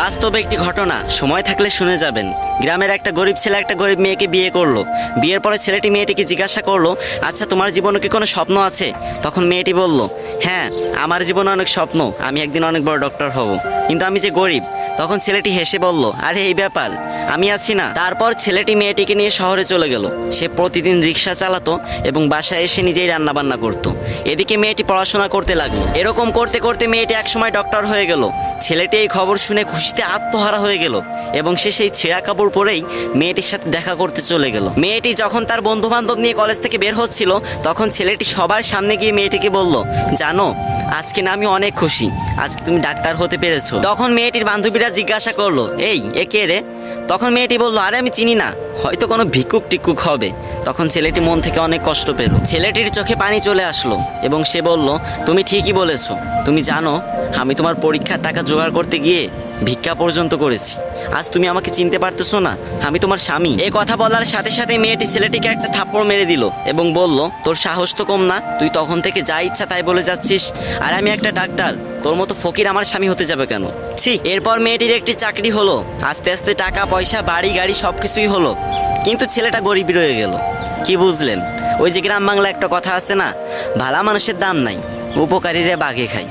বাস্তব একটি ঘটনা, সময় থাকলে শুনে যাবেন। গ্রামের একটা গরিব ছেলে একটা গরিব মেয়েকে বিয়ে করলো। বিয়ের পরে ছেলেটি মেয়েটিকে জিজ্ঞাসা করলো, আচ্ছা তোমার জীবনে কি কোনো স্বপ্ন আছে? তখন মেয়েটি বলল, হ্যাঁ আমার জীবনে অনেক স্বপ্ন, আমি একদিন অনেক বড় ডক্টর হব, কিন্তু আমি যে গরিব। তখন ছেলেটি হেসে বলল, আরে এই ব্যাপার, আমি আছি না। তারপর ছেলেটি মেয়েটিকে নিয়ে শহরে চলে গেল। সে প্রতিদিন রিক্সা চালাতো এবং বাসায় এসে নিজেই রান্না বান্না করতো। এদিকে মেয়েটি পড়াশোনা করতে লাগলো। এরকম করতে করতে মেয়েটি একসময় ডক্টর হয়ে গেল। ছেলেটি এই খবর শুনে খুশিতে আত্মহারা হয়ে গেল এবং সে সেই ছেঁড়া কাপড় পরেই মেয়েটির সাথে দেখা করতে চলে গেল। মেয়েটি যখন তার বন্ধু বান্ধব নিয়ে কলেজ থেকে বের হচ্ছিল, তখন ছেলেটি সবার সামনে গিয়ে মেয়েটিকে বলল, জানো আজকে না আমি অনেক খুশি, আজকে তুমি ডাক্তার হতে পেরেছো। তখন মেয়েটির বান্ধবীরা জিজ্ঞাসা করলো, এই এ কে রে? তখন মেয়েটি বলল, আরে আমি চিনি না, হয়তো কোনো ভিক্ষুক টিক্ষুক হবে। তখন ছেলেটি মন থেকে অনেক কষ্ট পেল। ছেলেটির চোখে পানি চলে আসলো এবং সে বলল, তুমি ঠিকই বলেছো। তুমি জানো আমি তোমার পরীক্ষার টাকা জোগাড় করতে গিয়ে ভিক্ষা পর্যন্ত করেছি। আজ তুমি আমাকে চিনতে পারতেছো না? আমি তোমার স্বামী। এই কথা বলার সাথে সাথে মেয়েটি ছেলেটিকে একটা থাপ্পড় মেরে দিল এবং বলল, তোর সাহস তো কম না, তুই তখন থেকে যা ইচ্ছা তাই বলে যাচ্ছিস, আর আমি একটা ডাক্তার, তোর মতো ফকির আমার স্বামী হতে যাবে কেন? ছি। এরপর মেয়েটির একটি চাকরি হলো, আস্তে আস্তে টাকা পয়সা বাড়ি গাড়ি সব কিছুই হলো, কিন্তু ছেলেটা গরিব রয়ে গেল। কি বুঝলেন? ওই যে গ্রাম বাংলা একটা কথা আছে না, ভালা মানুষের দাম নাই, উপকারীরা বাঘে খায়।